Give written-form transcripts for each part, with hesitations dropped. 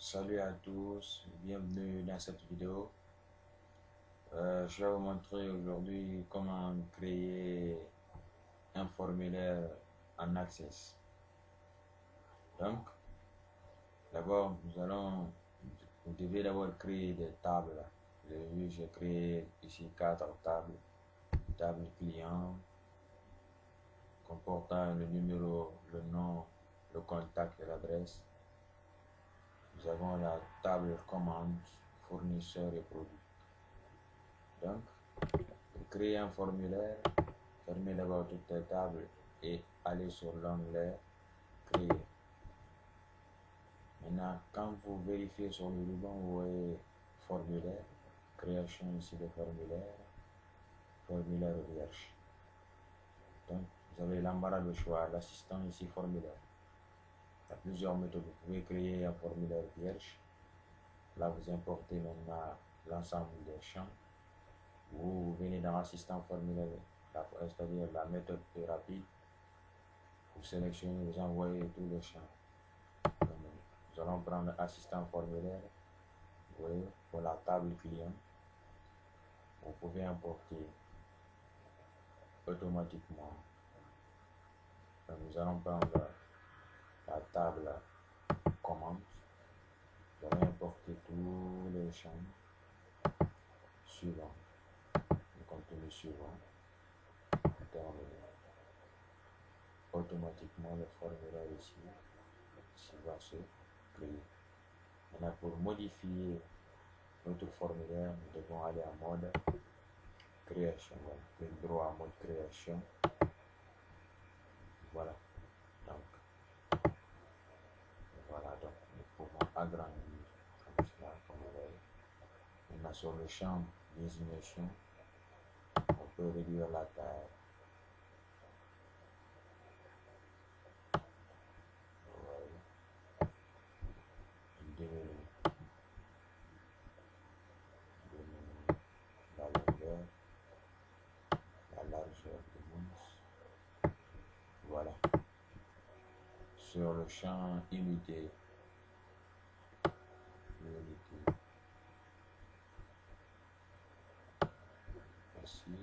Salut à tous, bienvenue dans cette vidéo. Je vais vous montrer aujourd'hui comment créer un formulaire en Access. Donc, d'abord, vous devez d'abord créer des tables. Vous avez vu, j'ai créé ici 4 tables. Table client, comportant le numéro, le nom, le contact et l'adresse. Nous avons la table commande, fournisseur et produit. Donc, pour créer un formulaire, fermez d'abord toutes les tables et allez sur l'onglet Créer. Maintenant, quand vous vérifiez sur le ruban, vous voyez Formulaire, création ici de formulaire, formulaire vierge. Donc, vous avez l'embarras de choix, l'assistant ici formulaire. Il y a plusieurs méthodes. Vous pouvez créer un formulaire vierge. Là, vous importez maintenant l'ensemble des champs. Vous venez dans l'assistant formulaire, c'est-à-dire la méthode plus rapide. Vous sélectionnez, vous envoyez tous les champs. Nous allons prendre assistant formulaire. Vous voyez, pour la table client, vous pouvez importer automatiquement. Donc, nous allons prendre la table commande. Vous allez importer tous les champs suivants, le contenu suivant. Terminé. Automatiquement, le formulaire ici va se créer. Maintenant, pour modifier notre formulaire, nous devons aller en mode création. Donc, clic droit en mode création. Voilà. Donc, nous pouvons agrandir comme cela, comme vous voyez. Maintenant, sur le champ désignation, on peut réduire la taille. Vous voyez. Diminuer la longueur, la largeur du mousse. Voilà. Sur le champ unité, ici,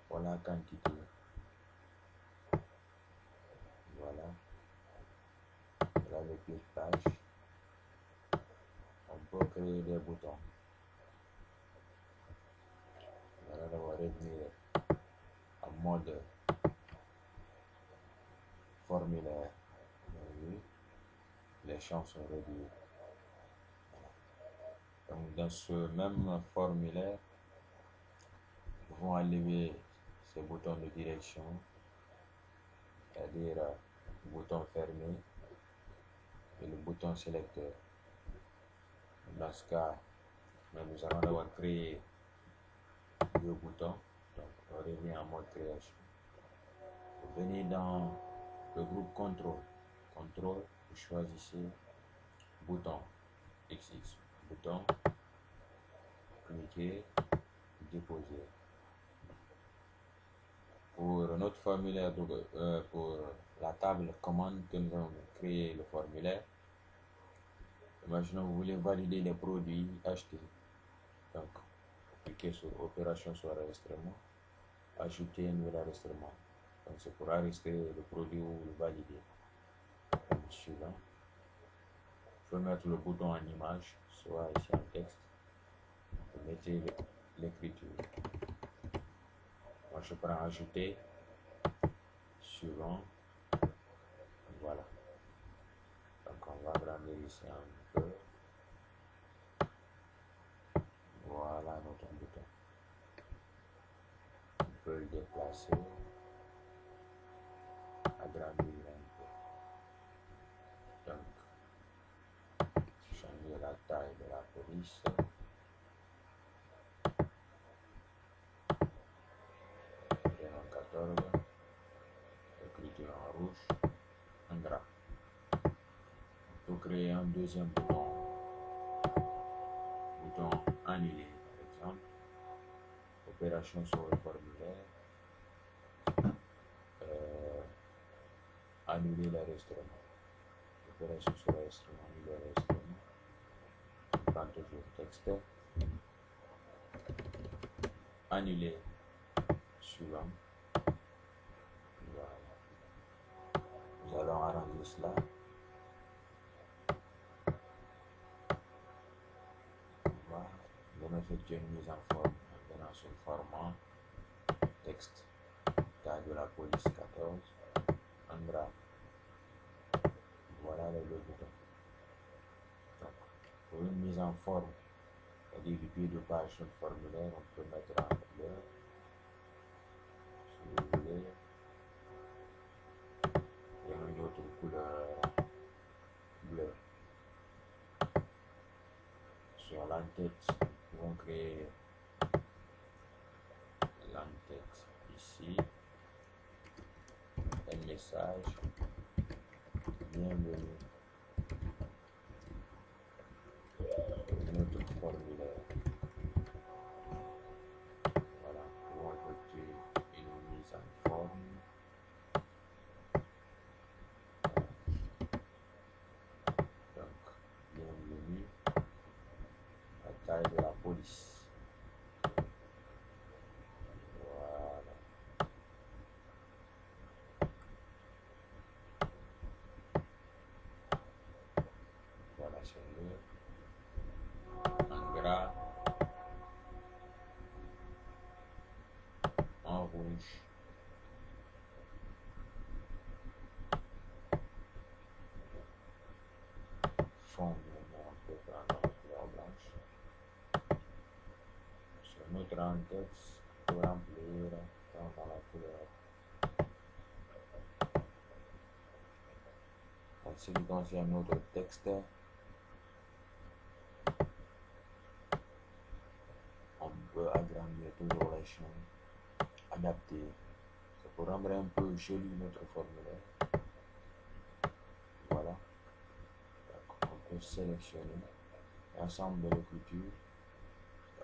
pour la quantité. Voilà. Là, le pied de page. On peut créer des boutons. Voilà, on va revenir en mode formulaire. Oui, les champs sont réduits. Donc, dans ce même formulaire, nous pouvons enlever ces boutons de direction, c'est-à-dire le bouton fermé et le bouton sélecteur. Dans ce cas, nous allons d'abord créer deux boutons. Donc, on revient en mode création. Vous venez dans le groupe contrôle. Contrôle, vous choisissez bouton XX. Bouton, cliquez, déposer. Pour notre formulaire, pour la table commande que nous allons créer le formulaire, imaginons que vous voulez valider les produits achetés. Donc, cliquez sur opération sur enregistrement, ajouter un nouvel enregistrement. Donc, c'est pour enregistrer le produit ou le valider. Donc, suivant. Il faut mettre le bouton en image, soit ici en texte. Vous mettez l'écriture. Moi, je prends ajouter, suivant. Voilà. Donc, on va agrandir ici un peu. Voilà notre bouton. On peut le déplacer, agrandir un peu. Donc, changer la taille de la police. Prénom 14, écriture en rouge, un gras. On peut créer un deuxième bouton. Bouton annuler, par exemple. Opération sur le formulaire. Annuler l'enregistrement. opération sur l'instrument, nouvel instrument. On prend toujours texte. Annuler suivant. Voilà. Nous allons arranger cela. Voilà. Nous allons effectuer une mise en forme en venant sur format texte. Taille de la police 14. En gras. Voilà les deux boutons. Donc, pour une mise en forme, c'est-à-dire du pied de page sur le formulaire, on peut mettre en couleur. Si vous voulez. Il y a une autre couleur bleue. Sur l'entête, nous pouvons créer l'entête ici. Un message. Bienvenue. Notre formulaire. Voilà, nous pouvons effectuer une mise en forme. Donc, bienvenue. La taille de la police. Voilà. Voilà, c'est le en gras, en rouge. Fond, on peut prendre la couleur blanche. Sur notre en-tête, pour remplir, dans la couleur. En ce qui concerne notre texte, on peut agrandir toujours les champs, adapter. C'est pour rendre un peu joli notre formulaire. Voilà. Donc, on peut sélectionner l'ensemble de l'écriture,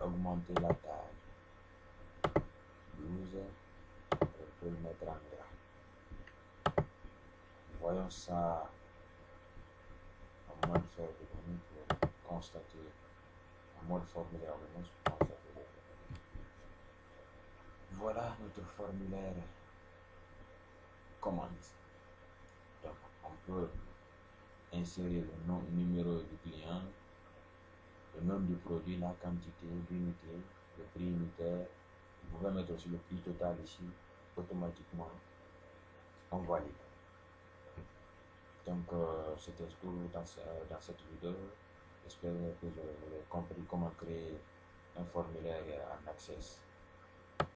augmenter la taille. 12, on peut le mettre en gras. Voyons ça en mode faire de données pour constater, en mode formulaire de notes pour constater. Voilà notre formulaire commande. Donc, on peut insérer le nom, numéro du client, le nom du produit, la quantité d'unité, le prix unitaire. Vous pouvez mettre aussi le prix total ici, automatiquement, on valide. Donc, c'était tout dans cette vidéo. J'espère que vous avez compris comment créer un formulaire en Access.